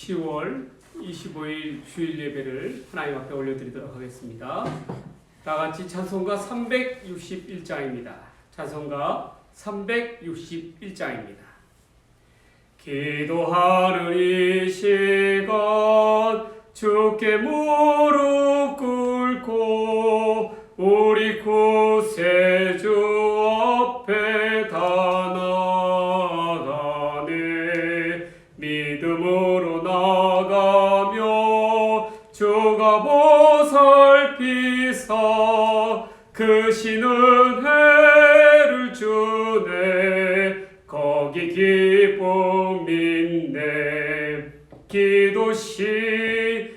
10월 25일 주일 예배를 하나님 앞에 올려드리도록 하겠습니다. 다같이 찬송가 361장입니다. 찬송가 361장입니다. 기도하는 이 시간 주께 무릎 꿇고 우리 구세주 앞에 다 나아가네. 믿음으로 나가며 주가 보살피사 크신 은혜를 주네. 거기 기쁨 있네. 기도 시간에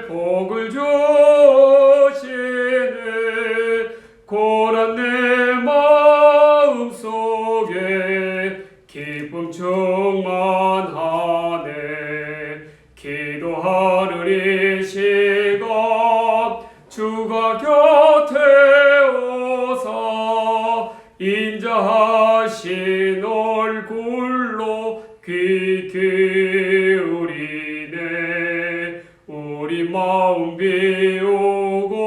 복을 주시네. 고난 내 마음속에 기쁨 충만하네. 기도하는 이 시간 주가 곁에 오사 인자하신 얼굴로 귀 기울이네. 우리 마음 비우고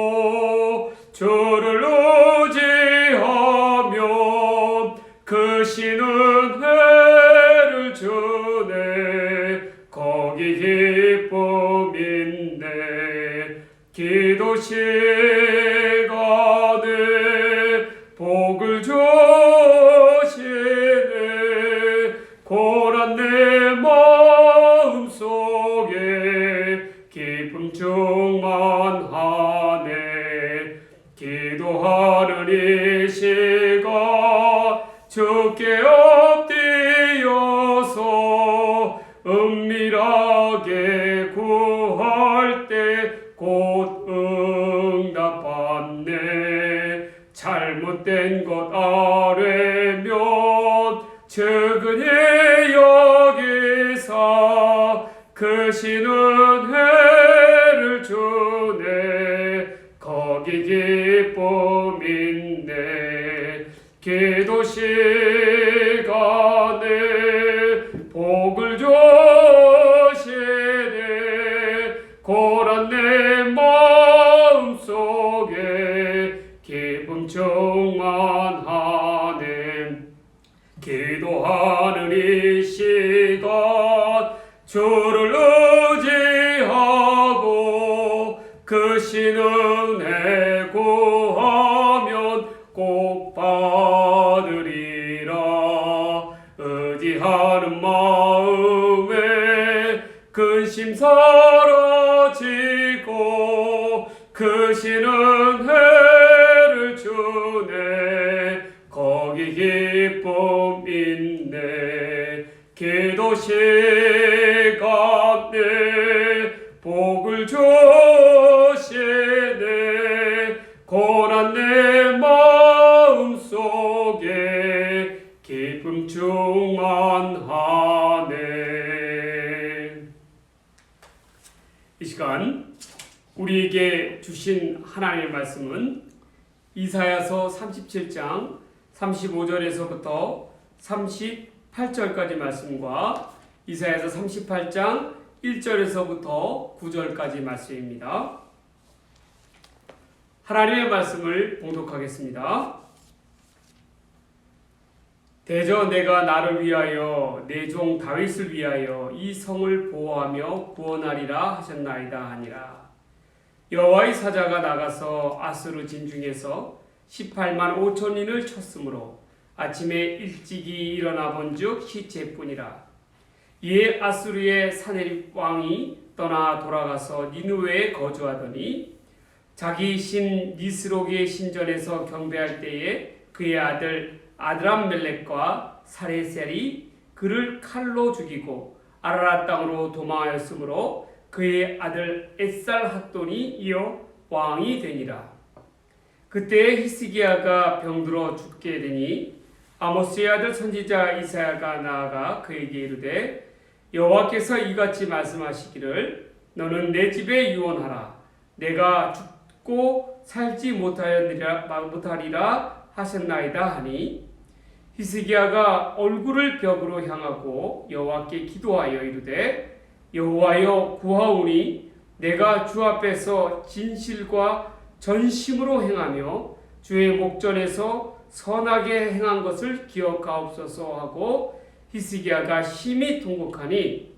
주를 의지하며 크신 은혜를 주네. 거기 기쁨 있네. 기도 시간에 복을 주시네. 고난 내 마음속에 기쁨 충만하네. 기도하는 이 시간 주께 엎드려서 은밀하게 구할 때 곧 응답받네. 잘못된 것 아뢰면 측은히 여기사 크신 은혜를 주네. 거기 기쁨 있네. 기도 시간에 복을 주시네. 고난 내 마음속에 기쁨 충만하네. 기도하는 이 시간 주를 의지하고 크신 은혜 구하면 꼭 받으리라. 의지하는 마음에 근심 사라지고 크신 은혜를 주네. 거기 기쁨 있네. 기도 시간에 복을 주시네. 고난 내 마음속에 기쁨 충만하네. 이 시간 우리에게 주신 하나님의 말씀은 이사야서 37장 35절에서부터 38절까지 말씀과 이사야서 38장 1절에서부터 9절까지 말씀입니다. 하나님의 말씀을 봉독하겠습니다. 대저 내가 나를 위하여 내 종 다윗을 위하여 이 성을 보호하며 구원하리라 하셨나이다 하니라. 여호와의 사자가 나가서 아수르 진중에서 18만 5천인을 쳤으므로 아침에 일찍이 일어나 본즉 시체뿐이라. 이에 아수르의 사네립 왕이 떠나 돌아가서 니느웨에 거주하더니 자기 신 니스록의 신전에서 경배할 때에 그의 아들 아드람멜렉과 사레셀이 그를 칼로 죽이고 아라랏 땅으로 도망하였으므로 그의 아들 엣살 핫돈이 이어 왕이 되니라. 그때 히스기야가 병들어 죽게 되니 아모스의 아들 선지자 이사야가 나아가 그에게 이르되 여호와께서 이같이 말씀하시기를 너는 내 집에 유언하라. 내가 죽고 살지 못하리라 하셨나이다 하니 히스기야가 얼굴을 벽으로 향하고 여호와께 기도하여 이르되 여호와여 구하오니 내가 주 앞에서 진실과 전심으로 행하며 주의 목전에서 선하게 행한 것을 기억하옵소서 하고 히스기야가 심히 통곡하니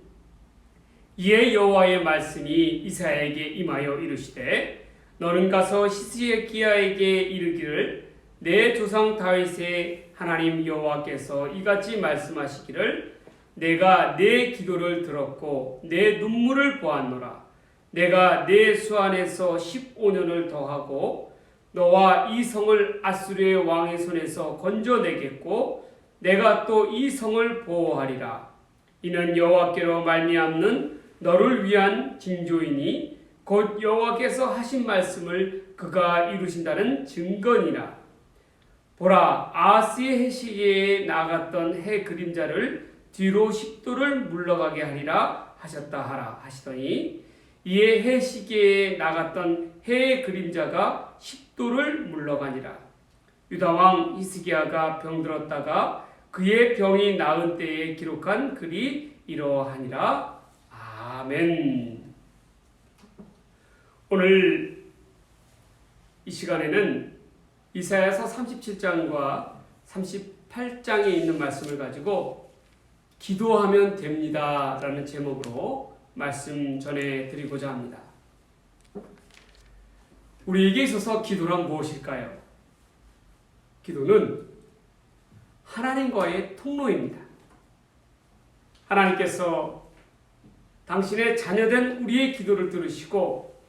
이에 여호와의 말씀이 이사야에게 임하여 이르시되 너는 가서 히스기야에게 이르기를 내 조상 다윗의 하나님 여호와께서 이같이 말씀하시기를 내가 내 기도를 들었고 내 눈물을 보았노라. 내가 내 수 안에서 15년을 더하고 너와 이 성을 아수르의 왕의 손에서 건져내겠고 내가 또 이 성을 보호하리라. 이는 여호와께로 말미암는 너를 위한 징조이니 곧 여호와께서 하신 말씀을 그가 이루신다는 증거니라. 보라, 아하스의 해시계에 나갔던 해 그림자를 뒤로 10도를 물러가게 하리라 하셨다 하라 하시더니 이에 해시계에 나갔던 해의 그림자가 10도를 물러가니라. 유다왕 히스기야가 병들었다가 그의 병이 나은 때에 기록한 글이 이러하니라. 아멘. 오늘 이 시간에는 이사야서 37장과 38장에 있는 말씀을 가지고 기도하면 됩니다 라는 제목으로 말씀 전해드리고자 합니다. 우리에게 있어서 기도란 무엇일까요? 기도는 하나님과의 통로입니다. 하나님께서 당신의 자녀된 우리의 기도를 들으시고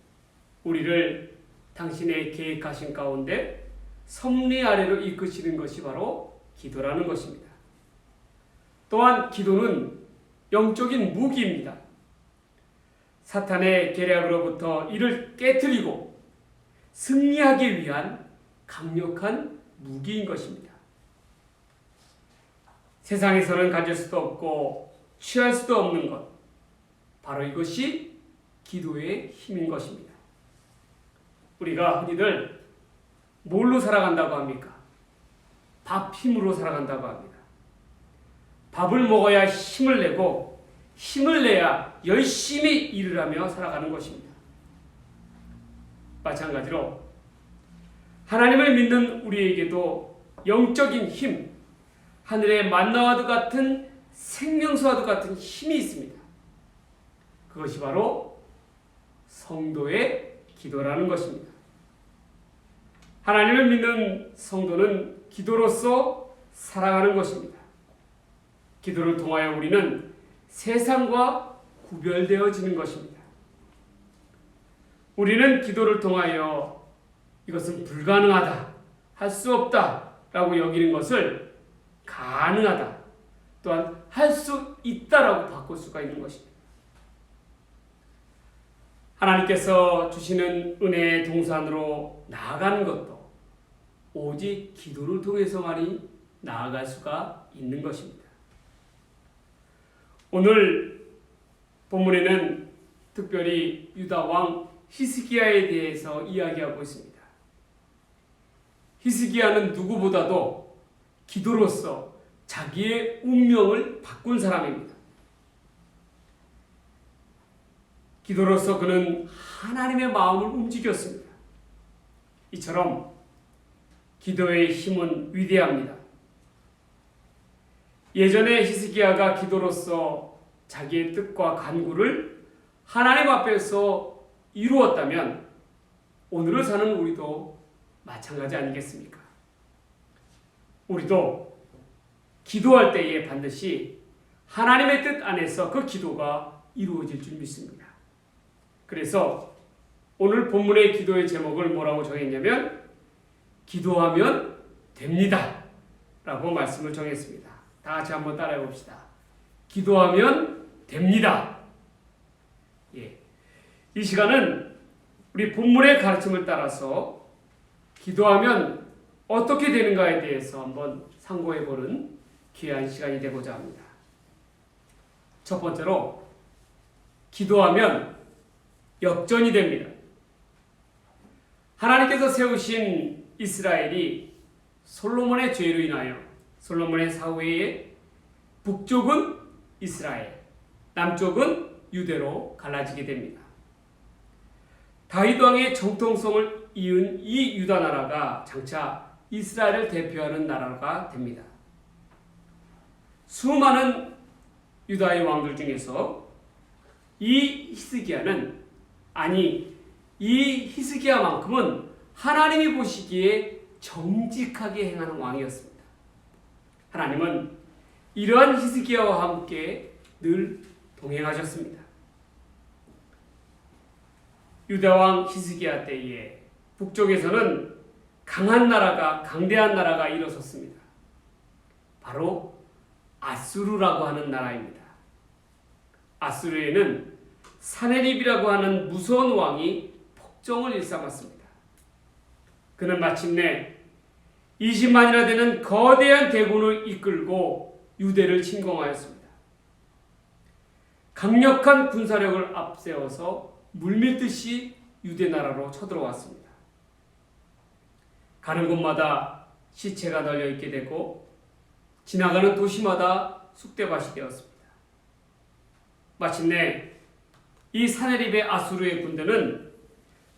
우리를 당신의 계획하신 가운데 섭리 아래로 이끄시는 것이 바로 기도라는 것입니다. 또한 기도는 영적인 무기입니다. 사탄의 계략으로부터 이를 깨뜨리고 승리하기 위한 강력한 무기인 것입니다. 세상에서는 가질 수도 없고 취할 수도 없는 것, 바로 이것이 기도의 힘인 것입니다. 우리가 흔히들 뭘로 살아간다고 합니까? 밥 힘으로 살아간다고 합니다. 밥을 먹어야 힘을 내고 힘을 내야 열심히 일을 하며 살아가는 것입니다. 마찬가지로 하나님을 믿는 우리에게도 영적인 힘, 하늘의 만나와도 같은 생명수와도 같은 힘이 있습니다. 그것이 바로 성도의 기도라는 것입니다. 하나님을 믿는 성도는 기도로서 살아가는 것입니다. 기도를 통하여 우리는 세상과 구별되어지는 것입니다. 우리는 기도를 통하여 이것은 불가능하다, 할 수 없다 라고 여기는 것을 가능하다, 또한 할 수 있다라고 바꿀 수가 있는 것입니다. 하나님께서 주시는 은혜의 동산으로 나아가는 것도 오직 기도를 통해서만이 나아갈 수가 있는 것입니다. 오늘 본문에는 특별히 유다 왕 히스기야에 대해서 이야기하고 있습니다. 히스기야는 누구보다도 기도로서 자기의 운명을 바꾼 사람입니다. 기도로서 그는 하나님의 마음을 움직였습니다. 이처럼 기도의 힘은 위대합니다. 예전에 히스기야가 기도로서 자기의 뜻과 간구를 하나님 앞에서 이루었다면 오늘을 사는 우리도 마찬가지 아니겠습니까? 우리도 기도할 때에 반드시 하나님의 뜻 안에서 그 기도가 이루어질 줄 믿습니다. 그래서 오늘 본문의 기도의 제목을 뭐라고 정했냐면 기도하면 됩니다 라고 말씀을 정했습니다. 다 같이 한번 따라해 봅시다. 기도하면 됩니다. 이 시간은 우리 본문의 가르침을 따라서 기도하면 어떻게 되는가에 대해서 한번 상고해보는 귀한 시간이 되고자 합니다. 첫 번째로 기도하면 역전이 됩니다. 하나님께서 세우신 이스라엘이 솔로몬의 죄로 인하여 솔로몬의 사후에 북쪽은 이스라엘, 남쪽은 유대로 갈라지게 됩니다. 다윗 왕의 정통성을 이은 이 유다 나라가 장차 이스라엘을 대표하는 나라가 됩니다. 수많은 유다의 왕들 중에서 이 히스기야만큼은 하나님이 보시기에 정직하게 행하는 왕이었습니다. 하나님은 이러한 히스기야와 함께 늘 동행하셨습니다. 유다왕 히스기야 때에 북쪽에서는 강대한 나라가 일어섰습니다. 바로 아수르라고 하는 나라입니다. 아수르에는 사네립이라고 하는 무서운 왕이 폭정을 일삼았습니다. 그는 마침내 20만이나 되는 거대한 대군을 이끌고 유대를 침공하였습니다. 강력한 군사력을 앞세워서 물밀듯이 유대 나라로 쳐들어왔습니다. 가는 곳마다 시체가 널려 있게 되고 지나가는 도시마다 쑥대밭이 되었습니다. 마침내 이 사네립의 아수르의 군대는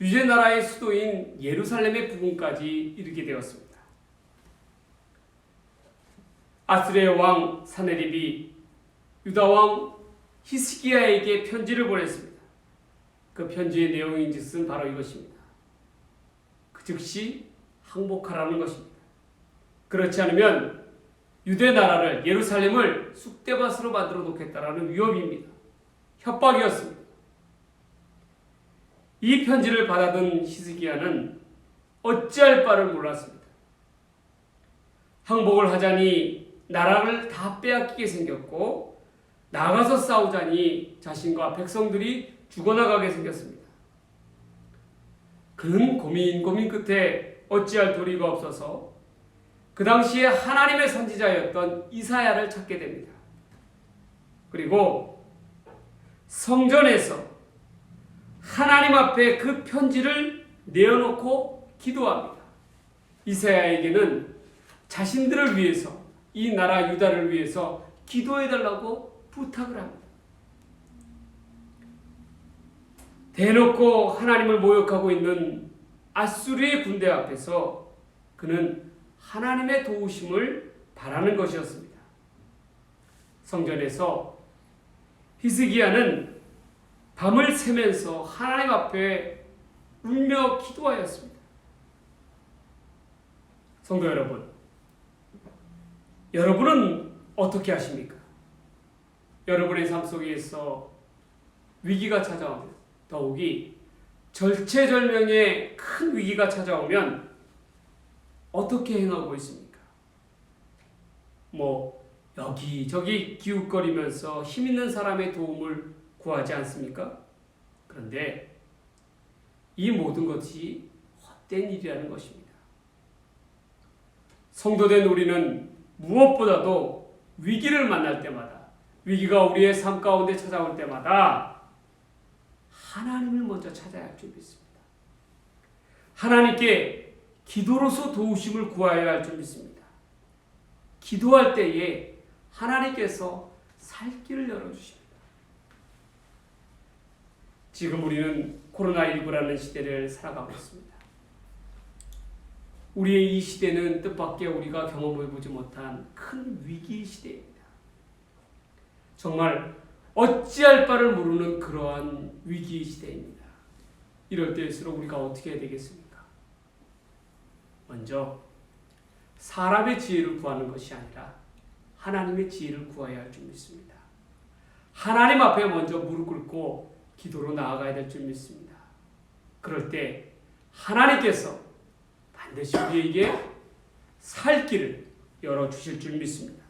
유대 나라의 수도인 예루살렘의 부근까지 이르게 되었습니다. 아수르의 왕 사네립이 유다 왕 히스기야에게 편지를 보냈습니다. 그 편지의 내용인즉슨 바로 이것입니다. 그 즉시 항복하라는 것입니다. 그렇지 않으면 유대 나라를 예루살렘을 쑥대밭으로 만들어 놓겠다라는 위협입니다. 협박이었습니다. 이 편지를 받아든 히스기야는 어찌할 바를 몰랐습니다. 항복을 하자니 나라를 다 빼앗기게 생겼고 나가서 싸우자니 자신과 백성들이 죽어나가게 생겼습니다. 그는 고민 끝에 어찌할 도리가 없어서 그 당시에 하나님의 선지자였던 이사야를 찾게 됩니다. 그리고 성전에서 하나님 앞에 그 편지를 내어놓고 기도합니다. 이사야에게는 자신들을 위해서, 이 나라 유다를 위해서 기도해달라고 부탁을 합니다. 대놓고 하나님을 모욕하고 있는 아수르의 군대 앞에서 그는 하나님의 도우심을 바라는 것이었습니다. 성전에서 히스기야는 밤을 새면서 하나님 앞에 울며 기도하였습니다. 성도 여러분, 여러분은 어떻게 하십니까? 여러분의 삶 속에서 위기가 찾아오면, 더욱이 절체절명의 큰 위기가 찾아오면 어떻게 행하고 있습니까? 여기저기 기웃거리면서 힘있는 사람의 도움을 구하지 않습니까? 그런데 이 모든 것이 헛된 일이라는 것입니다. 성도된 우리는 무엇보다도 위기를 만날 때마다, 위기가 우리의 삶 가운데 찾아올 때마다 하나님을 먼저 찾아야 할 줄 믿습니다. 하나님께 기도로서 도우심을 구하여야 할 줄 믿습니다. 기도할 때에 하나님께서 살 길을 열어주십니다. 지금 우리는 코로나19라는 시대를 살아가고 있습니다. 우리의 이 시대는 뜻밖의 우리가 경험해보지 못한 큰 위기 시대입니다. 정말 어찌할 바를 모르는 그러한 위기 시대입니다. 이럴 때일수록 우리가 어떻게 해야 되겠습니까? 먼저 사람의 지혜를 구하는 것이 아니라 하나님의 지혜를 구해야 할 줄 믿습니다. 하나님 앞에 먼저 무릎 꿇고 기도로 나아가야 될 줄 믿습니다. 그럴 때 하나님께서 반드시 우리에게 살 길을 열어주실 줄 믿습니다.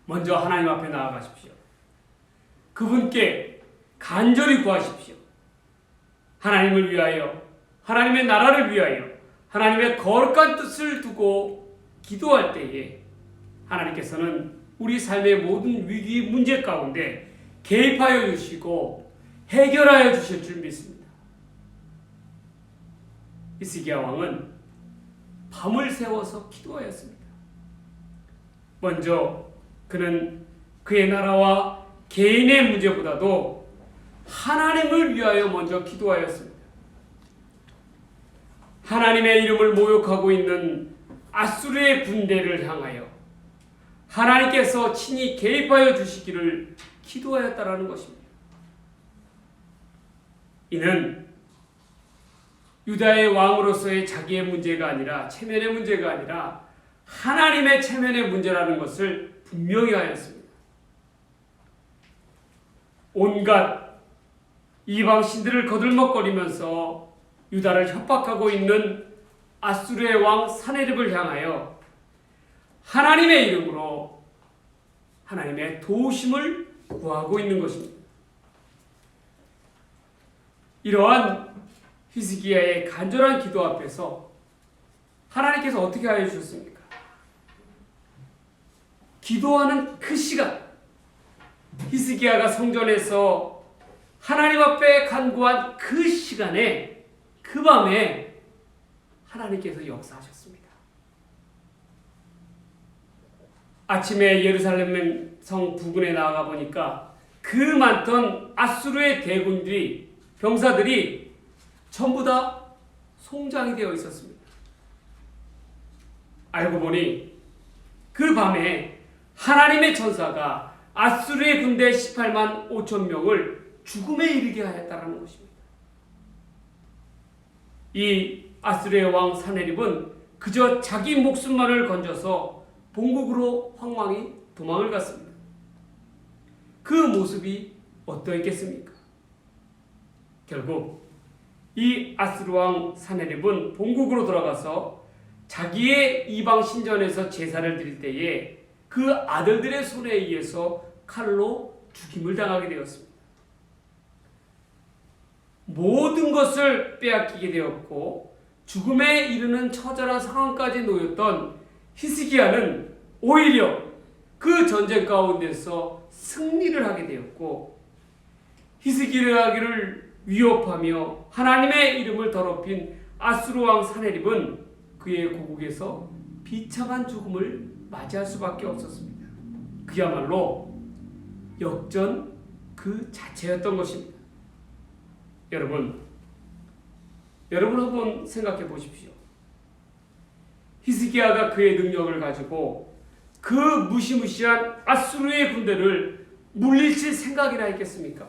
먼저 하나님 앞에 나아가십시오. 그분께 간절히 구하십시오. 하나님을 위하여, 하나님의 나라를 위하여, 하나님의 거룩한 뜻을 두고 기도할 때에 하나님께서는 우리 삶의 모든 위기 문제 가운데 개입하여 주시고 해결하여 주실 줄 믿습니다. 히스기야 왕은 밤을 새워서 기도하였습니다. 먼저 그는 그의 나라와 개인의 문제보다도 하나님을 위하여 먼저 기도하였습니다. 하나님의 이름을 모욕하고 있는 아수르의 군대를 향하여 하나님께서 친히 개입하여 주시기를 기도하였다라는 것입니다. 이는 유다의 왕으로서의 자기의 문제가 아니라 체면의 문제가 아니라 하나님의 체면의 문제라는 것을 분명히 하였습니다. 온갖 이방 신들을 거들먹거리면서 유다를 협박하고 있는 아수르의 왕 사네립을 향하여 하나님의 이름으로 하나님의 도우심을 구하고 있는 것입니다. 이러한 히스기야의 간절한 기도 앞에서 하나님께서 어떻게 하여 주셨습니까? 기도하는 그 시간, 히스기야가 성전에서 하나님 앞에 간구한 그 시간에, 그 밤에 하나님께서 역사하셨습니다. 아침에 예루살렘 성 부근에 나아가 보니까 그 많던 아수르의 대군들이, 병사들이 전부 다 송장이 되어 있었습니다. 알고 보니 그 밤에 하나님의 천사가 아수르의 군대 18만 5천 명을 죽음에 이르게 하였다는 것입니다. 이 아수르의 왕 사네립은 그저 자기 목숨만을 건져서 본국으로 황망히 도망을 갔습니다. 그 모습이 어떠했겠습니까? 결국 이 아수르 왕 사네립은 본국으로 돌아가서 자기의 이방 신전에서 제사를 드릴 때에 그 아들들의 손에 의해서 칼로 죽임을 당하게 되었습니다. 모든 것을 빼앗기게 되었고 죽음에 이르는 처절한 상황까지 놓였던 히스기야는 오히려 그 전쟁 가운데서 승리를 하게 되었고, 히스기야를 위협하며 하나님의 이름을 더럽힌 아수르 왕 사네립은 그의 고국에서 비참한 죽음을 맞이할 수밖에 없었습니다. 그야말로 역전 그 자체였던 것입니다. 여러분 한번 생각해 보십시오. 히스기야가 그의 능력을 가지고 그 무시무시한 아수르의 군대를 물리칠 생각이나 있겠습니까?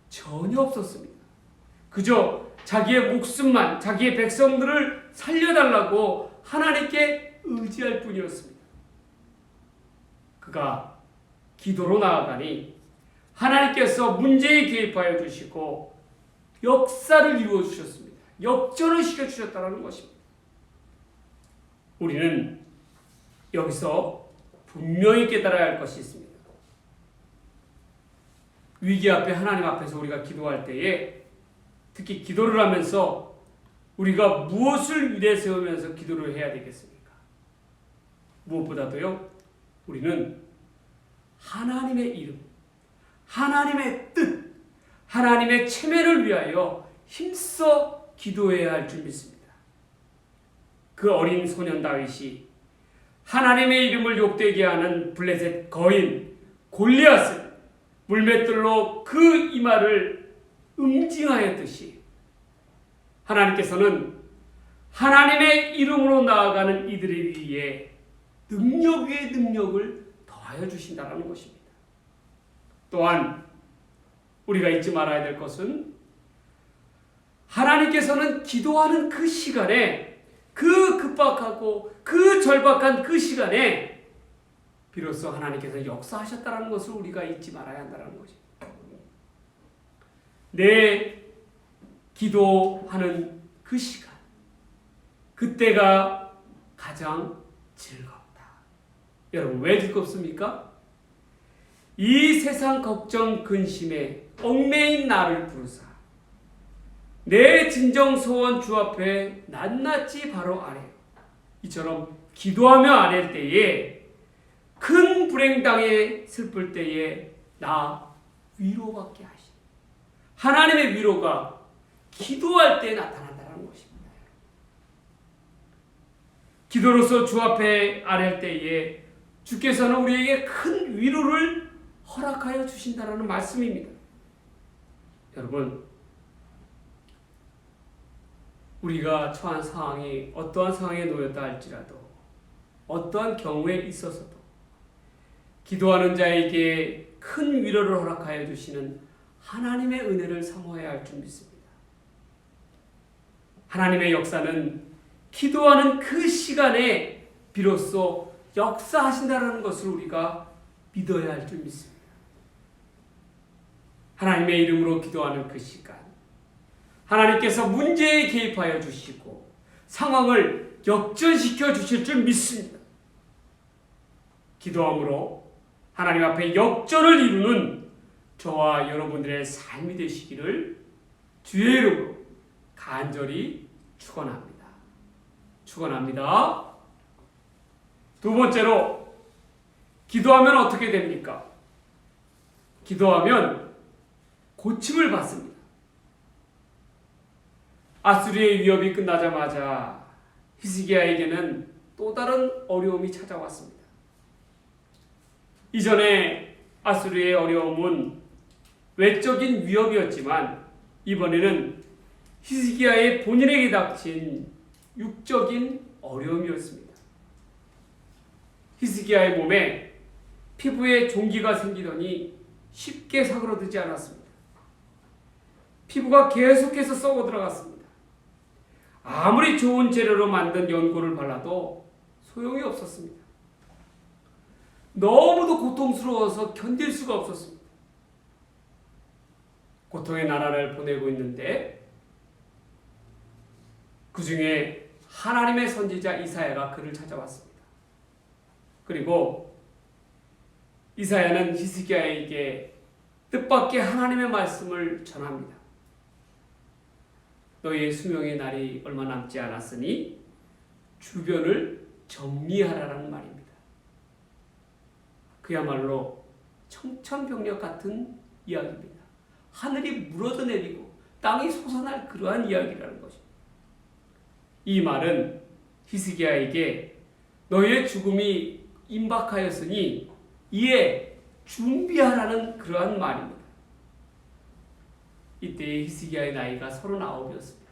전혀 없었습니다. 그저 자기의 목숨만, 자기의 백성들을 살려달라고 하나님께 의지할 뿐이었습니다. 그가 기도로 나아가니 하나님께서 문제에 개입하여 주시고 역사를 이루어 주셨습니다. 역전을 시켜주셨다는 것입니다. 우리는 여기서 분명히 깨달아야 할 것이 있습니다. 위기 앞에 하나님 앞에서 우리가 기도할 때에, 특히 기도를 하면서 우리가 무엇을 위에 세우면서 기도를 해야 되겠습니까? 무엇보다도요, 우리는 하나님의 이름, 하나님의 뜻, 하나님의 체면을 위하여 힘써 기도해야 할 줄 믿습니다. 그 어린 소년 다윗이 하나님의 이름을 욕되게 하는 블레셋 거인 골리앗을 물맷돌로 그 이마를 응징하였듯이, 하나님께서는 하나님의 이름으로 나아가는 이들을 위해 능력 위에 능력을 더하여 주신다는 것입니다. 또한 우리가 잊지 말아야 될 것은, 하나님께서는 기도하는 그 시간에, 그 급박하고 그 절박한 그 시간에 비로소 하나님께서 역사하셨다는 것을 우리가 잊지 말아야 한다는 것입니다. 내 기도하는 그 시간, 그때가 가장 즐겁다. 여러분, 왜 즐겁습니까? 이 세상 걱정 근심에 얽매인 나를 부르사 내 진정 소원 주 앞에 낱낱이 바로 아래요. 이처럼 기도하며 아랠 때에, 큰 불행당에 슬플 때에 나 위로받게 하시니, 하나님의 위로가 기도할 때 나타난다는 것입니다. 기도로서 주 앞에 아랠 때에 주께서는 우리에게 큰 위로를 허락하여 주신다라는 말씀입니다. 여러분, 우리가 처한 상황이 어떠한 상황에 놓였다 할지라도 어떠한 경우에 있어서도 기도하는 자에게 큰 위로를 허락하여 주시는 하나님의 은혜를 사모해야 할 줄 믿습니다. 하나님의 역사는 기도하는 그 시간에 비로소 역사하신다는 것을 우리가 믿어야 할 줄 믿습니다. 하나님의 이름으로 기도하는 그 시간, 하나님께서 문제에 개입하여 주시고 상황을 역전시켜 주실 줄 믿습니다. 기도함으로 하나님 앞에 역전을 이루는 저와 여러분들의 삶이 되시기를 주의 이름으로 간절히 축원합니다. 축원합니다. 두 번째로, 기도하면 어떻게 됩니까? 기도하면 고침을 받습니다. 아수리의 위협이 끝나자마자 히스기야에게는 또 다른 어려움이 찾아왔습니다. 이전에 아수리의 어려움은 외적인 위협이었지만 이번에는 히스기야의 본인에게 닥친 육적인 어려움이었습니다. 히스기야의 몸에 피부에 종기가 생기더니 쉽게 사그러들지 않았습니다. 피부가 계속해서 썩어 들어갔습니다. 아무리 좋은 재료로 만든 연고를 발라도 소용이 없었습니다. 너무도 고통스러워서 견딜 수가 없었습니다. 고통의 나라를 보내고 있는데 그 중에 하나님의 선지자 이사야가 그를 찾아왔습니다. 그리고 이사야는 히스기야에게 뜻밖의 하나님의 말씀을 전합니다. 너희의 수명의 날이 얼마 남지 않았으니 주변을 정리하라는 말입니다. 그야말로 청천벽력 같은 이야기입니다. 하늘이 무너져 내리고 땅이 솟아날 그러한 이야기라는 것입니다. 이 말은 히스기야에게 너희의 죽음이 임박하였으니 이에 준비하라는 그러한 말입니다. 이때 히스기야의 나이가 39이었습니다.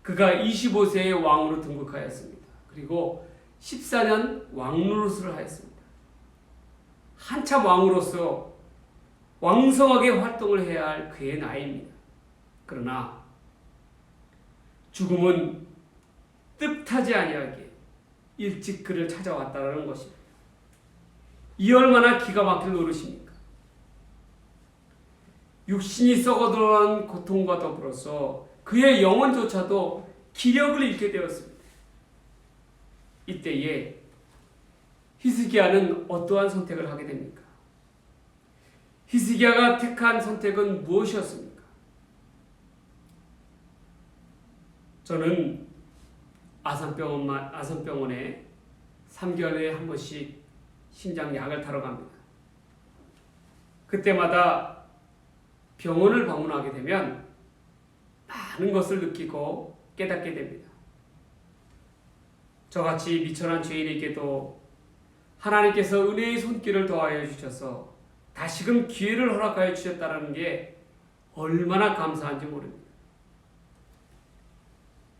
그가 25세의 왕으로 등극하였습니다. 그리고 14년 왕노릇을 하였습니다. 한참 왕으로서 왕성하게 활동을 해야 할 그의 나이입니다. 그러나 죽음은 뜻하지 아니하게 일찍 그를 찾아왔다는 것입니다. 이 얼마나 기가 막힐 노릇입니까? 육신이 썩어들어간 고통과 더불어서 그의 영혼조차도 기력을 잃게 되었습니다. 이때에 히스기야는 어떠한 선택을 하게 됩니까? 히스기야가 택한 선택은 무엇이었습니까? 저는 아산병원에 3개월에 한 번씩 심장약을 타러 갑니다. 그때마다 병원을 방문하게 되면 많은 것을 느끼고 깨닫게 됩니다. 저같이 미천한 죄인에게도 하나님께서 은혜의 손길을 더하여 주셔서 다시금 기회를 허락하여 주셨다는 게 얼마나 감사한지 모릅니다.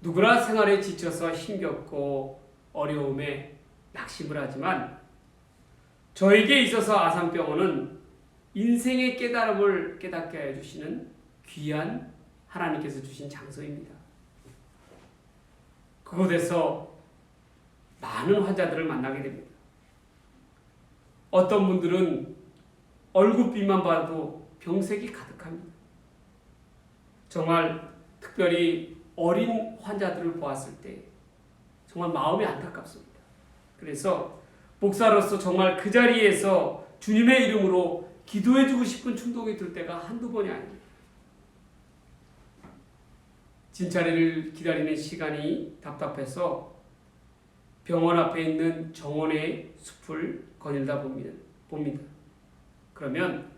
누구나 생활에 지쳐서 힘겹고 어려움에 낙심을 하지만 저에게 있어서 아산병원은 인생의 깨달음을 깨닫게 하여 주시는 귀한 하나님께서 주신 장소입니다. 그곳에서 많은 환자들을 만나게 됩니다. 어떤 분들은 얼굴빛만 봐도 병색이 가득합니다. 정말 특별히 어린 환자들을 보았을 때 정말 마음이 안타깝습니다. 그래서 목사로서 정말 그 자리에서 주님의 이름으로 기도해주고 싶은 충동이 들 때가 한두 번이 아닙니다. 진찰을 기다리는 시간이 답답해서 병원 앞에 있는 정원의 숲을 거닐다 봅니다. 그러면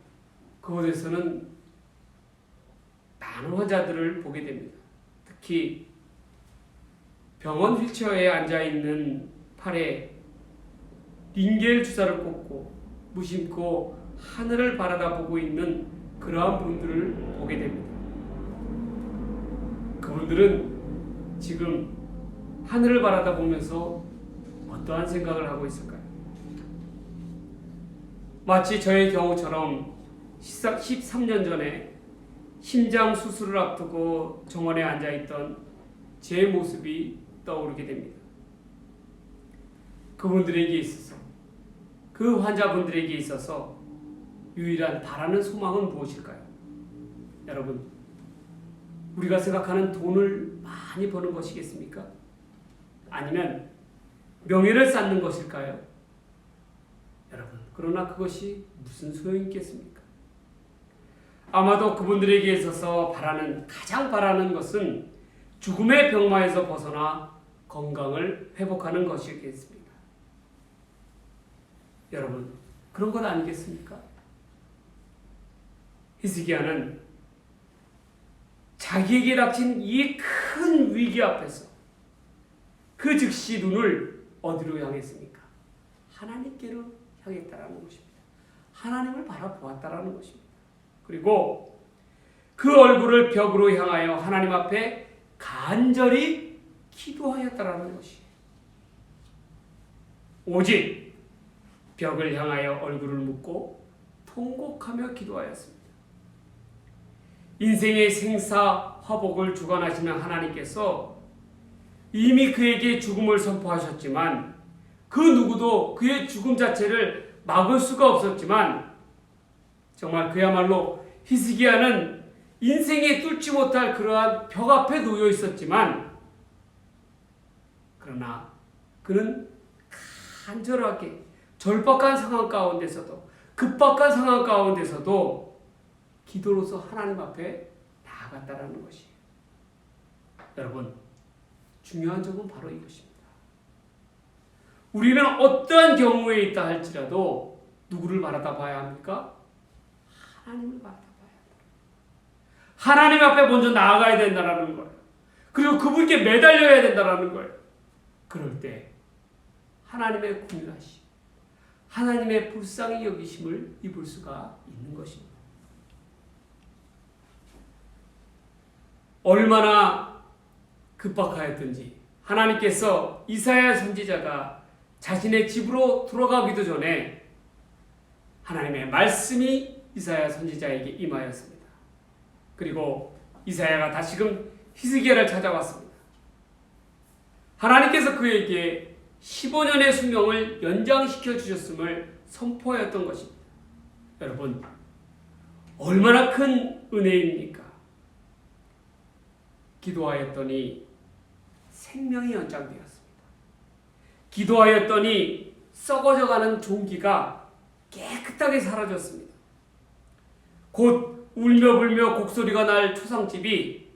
그곳에서는 많은 환자들을 보게 됩니다. 특히 병원 휠체어에 앉아있는 팔에 링겔 주사를 꽂고 무심코 하늘을 바라다보고 있는 그러한 분들을 보게 됩니다. 그분들은 지금 하늘을 바라다보면서 어떠한 생각을 하고 있을까요? 마치 저의 경우처럼 13년 전에 심장 수술을 앞두고 정원에 앉아있던 제 모습이 떠오르게 됩니다. 그분들에게 있어서, 그 환자분들에게 있어서 유일한 바라는 소망은 무엇일까요? 여러분, 우리가 생각하는 돈을 많이 버는 것이겠습니까? 아니면 명예를 쌓는 것일까요? 여러분, 그러나 그것이 무슨 소용이 있겠습니까? 아마도 그분들에게 있어서 가장 바라는 것은 죽음의 병마에서 벗어나 건강을 회복하는 것이겠습니다. 여러분, 그런 것 아니겠습니까? 히스기야는 자기에게 닥친 이 큰 위기 앞에서 그 즉시 눈을 어디로 향했습니까? 하나님께로 향했다라는 것입니다. 하나님을 바라보았다라는 것입니다. 그리고 그 얼굴을 벽으로 향하여 하나님 앞에 간절히 기도하였다라는 것이에요. 오직 벽을 향하여 얼굴을 묻고 통곡하며 기도하였습니다. 인생의 생사 화복을 주관하시는 하나님께서 이미 그에게 죽음을 선포하셨지만 그 누구도 그의 죽음 자체를 막을 수가 없었지만 정말 그야말로 히스기야는 인생에 뚫지 못할 그러한 벽 앞에 놓여 있었지만 그러나 그는 간절하게 절박한 상황 가운데서도 급박한 상황 가운데서도 기도로서 하나님 앞에 나아갔다라는 것이에요. 여러분, 중요한 점은 바로 이것입니다. 우리는 어떠한 경우에 있다 할지라도 누구를 바라다 봐야 합니까? 하나님을 바라다 봐야 합니다. 하나님 앞에 먼저 나아가야 된다는 거예요. 그리고 그분께 매달려야 된다는 거예요. 그럴 때 하나님의 궁휼하심, 하나님의 불쌍히 여기심을 입을 수가 있는 것입니다. 얼마나 급박하였든지 하나님께서 이사야 선지자가 자신의 집으로 돌아가기도 전에 하나님의 말씀이 이사야 선지자에게 임하였습니다. 그리고 이사야가 다시금 히스기야를 찾아왔습니다. 하나님께서 그에게 15년의 수명을 연장시켜 주셨음을 선포하였던 것입니다. 여러분, 얼마나 큰 은혜입니까? 기도하였더니 생명이 연장되었습니다. 기도하였더니 썩어져가는 종기가 깨끗하게 사라졌습니다. 곧 울며불며 곡소리가 날 초상집이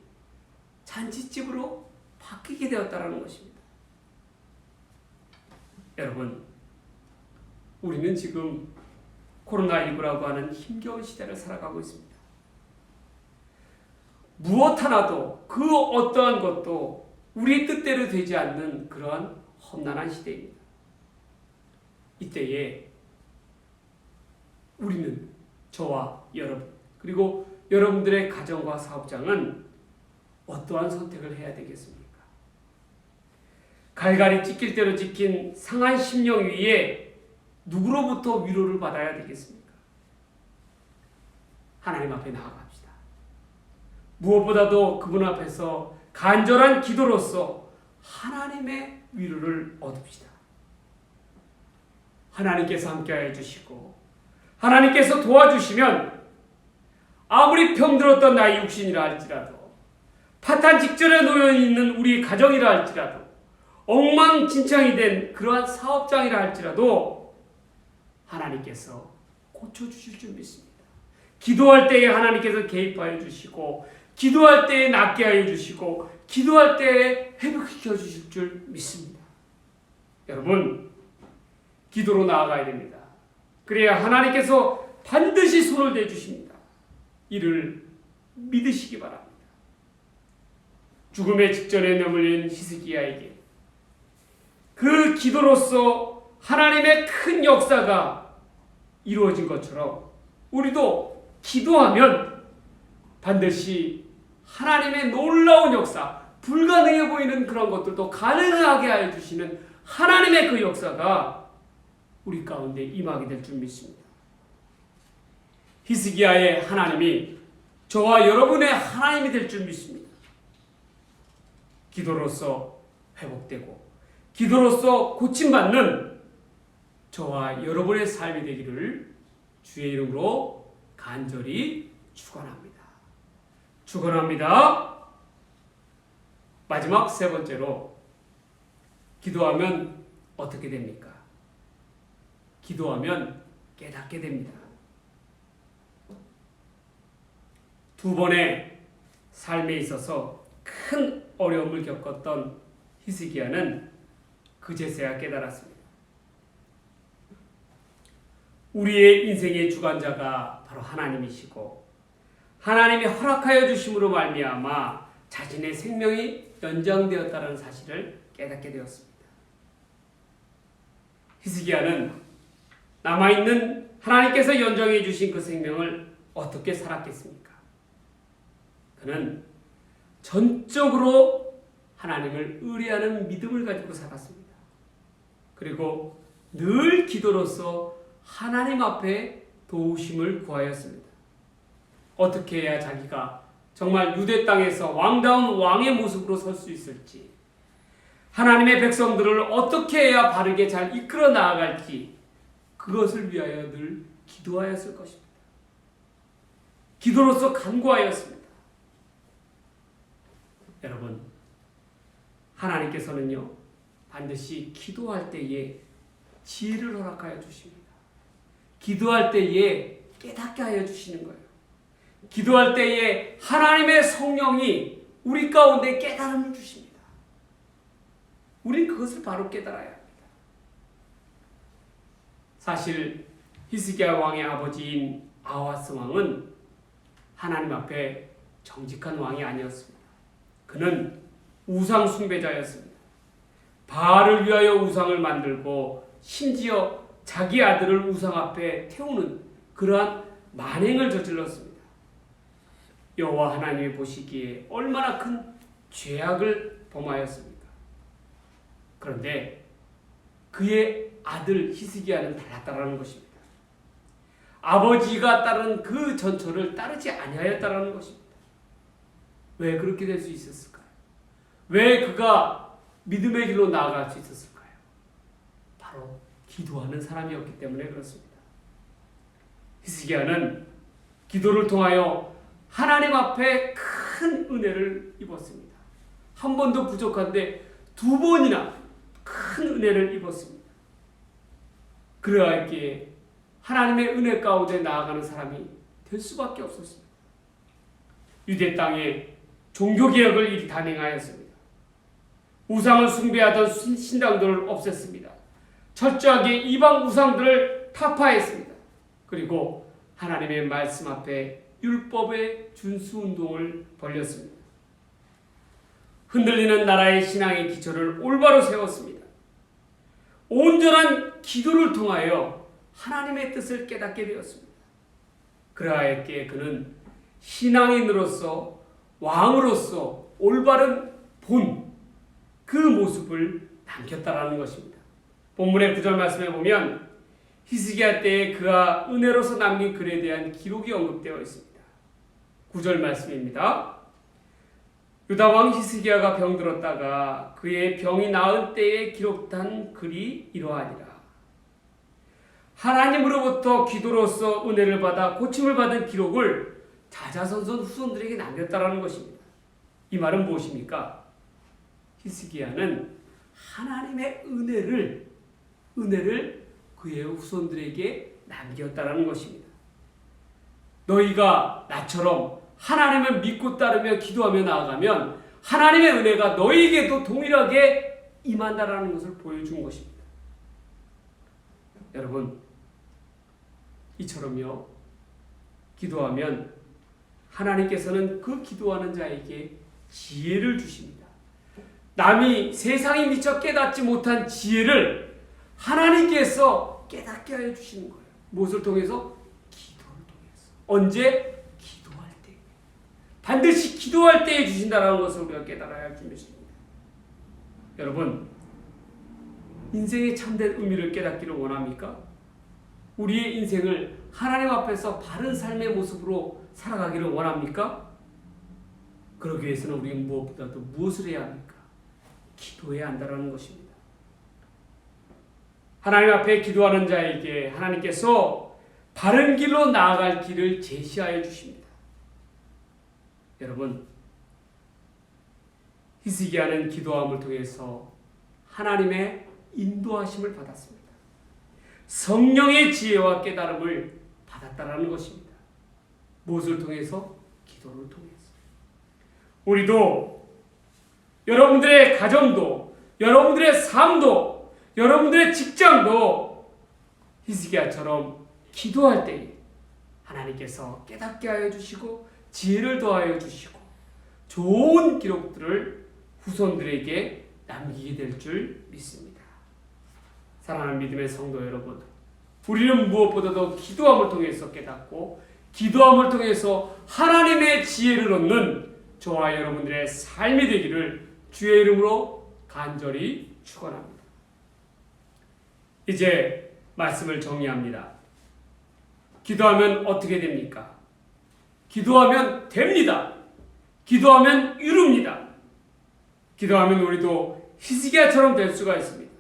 잔치집으로 바뀌게 되었다는 것입니다. 여러분, 우리는 지금 코로나19라고 하는 힘겨운 시대를 살아가고 있습니다. 무엇 하나도 그 어떠한 것도 우리 뜻대로 되지 않는 그러한 험난한 시대입니다. 이때에 우리는, 저와 여러분, 그리고 여러분들의 가정과 사업장은 어떠한 선택을 해야 되겠습니까? 갈갈이 찢길 대로 찍힌 상한 심령 위에 누구로부터 위로를 받아야 되겠습니까? 하나님 앞에 나아갑시다. 무엇보다도 그분 앞에서 간절한 기도로서 하나님의 위로를 얻읍시다. 하나님께서 함께하여 주시고 하나님께서 도와주시면 아무리 병들었던 나의 육신이라 할지라도, 파탄 직전에 놓여있는 우리 가정이라 할지라도, 엉망진창이 된 그러한 사업장이라 할지라도 하나님께서 고쳐주실 줄 믿습니다. 기도할 때에 하나님께서 개입하여 주시고, 기도할 때에 낫게 하여 주시고, 기도할 때에 회복시켜 주실 줄 믿습니다. 여러분, 기도로 나아가야 됩니다. 그래야 하나님께서 반드시 손을 대주십니다. 이를 믿으시기 바랍니다. 죽음의 직전에 내몰린 히스기야에게 그 기도로서 하나님의 큰 역사가 이루어진 것처럼 우리도 기도하면 반드시 하나님의 놀라운 역사, 불가능해 보이는 그런 것들도 가능하게 해주시는 하나님의 그 역사가 우리 가운데 임하게 될 줄 믿습니다. 히스기야의 하나님이 저와 여러분의 하나님이 될 줄 믿습니다. 기도로서 회복되고 기도로서 고침받는 저와 여러분의 삶이 되기를 주의 이름으로 간절히 축원합니다. 축원합니다. 마지막 세 번째로 기도하면 어떻게 됩니까? 기도하면 깨닫게 됩니다. 두 번의 삶에 있어서 큰 어려움을 겪었던 히스기야는 그제서야 깨달았습니다. 우리의 인생의 주관자가 바로 하나님이시고 하나님이 허락하여 주심으로 말미암아 자신의 생명이 연장되었다는 사실을 깨닫게 되었습니다. 히스기야는 남아있는 하나님께서 연장해 주신 그 생명을 어떻게 살았겠습니까? 그는 전적으로 하나님을 의뢰하는 믿음을 가지고 살았습니다. 그리고 늘 기도로서 하나님 앞에 도우심을 구하였습니다. 어떻게 해야 자기가 정말 유대 땅에서 왕다운 왕의 모습으로 설 수 있을지, 하나님의 백성들을 어떻게 해야 바르게 잘 이끌어 나아갈지, 그것을 위하여 늘 기도하였을 것입니다. 기도로서 간구하였습니다. 여러분, 하나님께서는요, 반드시 기도할 때에 지혜를 허락하여 주십니다. 기도할 때에 깨닫게 하여 주시는 거예요. 기도할 때에 하나님의 성령이 우리 가운데 깨달음을 주십니다. 우린 그것을 바로 깨달아야 합니다. 사실 히스기야 왕의 아버지인 아하스 왕은 하나님 앞에 정직한 왕이 아니었습니다. 그는 우상 숭배자였습니다. 바알을 위하여 우상을 만들고 심지어 자기 아들을 우상 앞에 태우는 그러한 만행을 저질렀습니다. 여호와 하나님이 보시기에 얼마나 큰 죄악을 범하였습니까? 그런데 그의 아들 히스기야는 달랐다라는 것입니다. 아버지가 따른 그 전철을 따르지 아니하였다라는 것입니다. 왜 그렇게 될 수 있었을까요? 왜 그가 믿음의 길로 나아갈 수 있었을까요? 바로 기도하는 사람이었기 때문에 그렇습니다. 히스기야는 기도를 통하여 하나님 앞에 큰 은혜를 입었습니다. 한 번도 부족한데 두 번이나 큰 은혜를 입었습니다. 그러하기에 하나님의 은혜 가운데 나아가는 사람이 될 수밖에 없었습니다. 유대 땅에 종교개혁을 이리 단행하였습니다. 우상을 숭배하던 신당들을 없앴습니다. 철저하게 이방 우상들을 타파했습니다. 그리고 하나님의 말씀 앞에 율법의 준수운동을 벌였습니다. 흔들리는 나라의 신앙의 기초를 올바로 세웠습니다. 온전한 기도를 통하여 하나님의 뜻을 깨닫게 되었습니다. 그러하였기에 그는 신앙인으로서 왕으로서 올바른 본 그 모습을 남겼다라는 것입니다. 본문의 9절 말씀에 보면 히스기야 때에 그가 은혜로서 남긴 글에 대한 기록이 언급되어 있습니다. 9절 말씀입니다. 유다 왕 히스기야가 병들었다가 그의 병이 나을 때에 기록한 글이 이러하니라. 하나님으로부터 기도로서 은혜를 받아 고침을 받은 기록을 자자손손 후손들에게 남겼다라는 것입니다. 이 말은 무엇입니까? 히스기야는 하나님의 은혜를 그의 후손들에게 남겼다라는 것입니다. 너희가 나처럼 하나님을 믿고 따르며 기도하며 나아가면 하나님의 은혜가 너희에게도 동일하게 임한다라는 것을 보여준 것입니다. 여러분, 이처럼요, 기도하면 하나님께서는 그 기도하는 자에게 지혜를 주십니다. 남이 세상이 미처 깨닫지 못한 지혜를 하나님께서 깨닫게 하여 주시는 거예요. 무엇을 통해서? 기도를 통해서. 언제? 기도할 때. 반드시 기도할 때에 주신다는 것을 우리가 깨달아야 할 줄입니다. 여러분, 인생의 참된 의미를 깨닫기를 원합니까? 우리의 인생을 하나님 앞에서 바른 삶의 모습으로 살아가기를 원합니까? 그러기 위해서는 우리는 무엇보다도 무엇을 해야 합니까? 기도해야 한다는 것입니다. 하나님 앞에 기도하는 자에게 하나님께서 바른 길로 나아갈 길을 제시하여 주십니다. 여러분, 히스기야는 기도함을 통해서 하나님의 인도하심을 받았습니다. 성령의 지혜와 깨달음을 받았다는 것입니다. 무엇을 통해서? 기도를 통해서. 우리도 여러분들의 가정도, 여러분들의 삶도, 여러분들의 직장도 히스기야처럼 기도할 때에 하나님께서 깨닫게 하여 주시고 지혜를 더하여 주시고 좋은 기록들을 후손들에게 남기게 될 줄 믿습니다. 사랑하는 믿음의 성도 여러분, 우리는 무엇보다도 기도함을 통해서 깨닫고 기도함을 통해서 하나님의 지혜를 얻는 저와 여러분들의 삶이 되기를 주의 이름으로 간절히 축원합니다. 이제 말씀을 정리합니다. 기도하면 어떻게 됩니까? 기도하면 됩니다. 기도하면 이룹니다. 기도하면 우리도 히스기야처럼 될 수가 있습니다.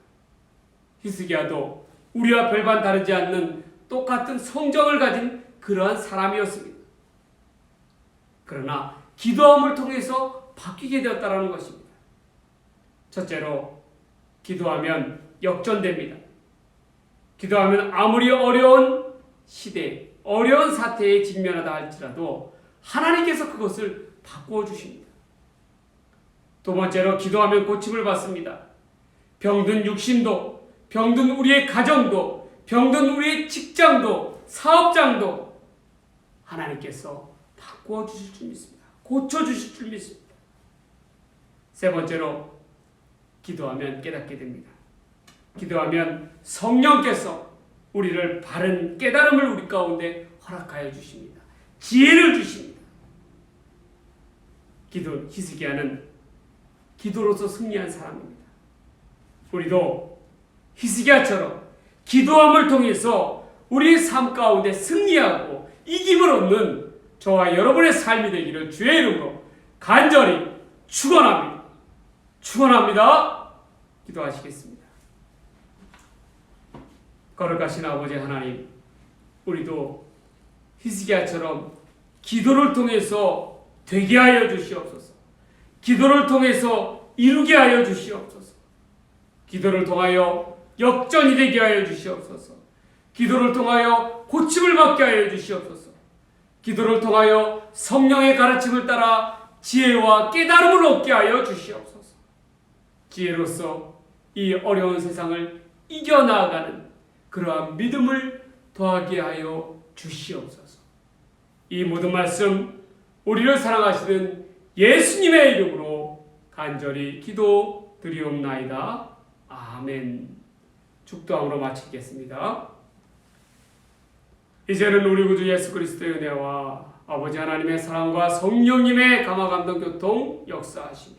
히스기야도 우리와 별반 다르지 않는 똑같은 성정을 가진 그러한 사람이었습니다. 그러나 기도함을 통해서 바뀌게 되었다는 것입니다. 첫째로, 기도하면 역전됩니다. 기도하면 아무리 어려운 시대, 어려운 사태에 직면하다 할지라도 하나님께서 그것을 바꾸어 주십니다. 두 번째로, 기도하면 고침을 받습니다. 병든 육신도, 병든 우리의 가정도, 병든 우리의 직장도, 사업장도 하나님께서 바꾸어 주실 줄 믿습니다. 고쳐 주실 줄 믿습니다. 세 번째로, 기도하면 깨닫게 됩니다. 기도하면 성령께서 우리를 바른 깨달음을 우리 가운데 허락하여 주십니다. 지혜를 주십니다. 히스기야는 기도로서 승리한 사람입니다. 우리도 히스기야처럼 기도함을 통해서 우리의 삶 가운데 승리하고 이김을 얻는 저와 여러분의 삶이 되기를 주의 이름으로 간절히 축원합니다. 축원합니다. 기도하시겠습니다. 거룩하신 아버지 하나님, 우리도 히스기야처럼 기도를 통해서 되게 하여 주시옵소서. 기도를 통해서 이루게 하여 주시옵소서. 기도를 통하여 역전이 되게 하여 주시옵소서. 기도를 통하여 고침을 받게 하여 주시옵소서. 기도를 통하여 성령의 가르침을 따라 지혜와 깨달음을 얻게 하여 주시옵소서. 지혜로서 이 어려운 세상을 이겨나가는 그러한 믿음을 더하게 하여 주시옵소서. 이 모든 말씀 우리를 사랑하시는 예수님의 이름으로 간절히 기도드리옵나이다. 아멘. 축도함으로 마치겠습니다. 이제는 우리 구주 예수 그리스도의 은혜와 아버지 하나님의 사랑과 성령님의 감화감동 교통 역사하시니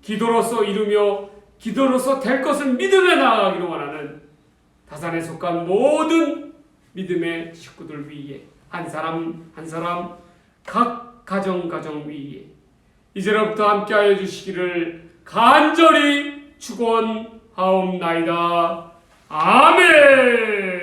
기도로서 이루며 기도로서 될 것을 믿음에 나아가기를 원하는 다산에 속한 모든 믿음의 식구들 위에 한 사람 한 사람 각 가정 위에 이제로부터 함께하여 주시기를 간절히 축원하옵나이다. 아멘.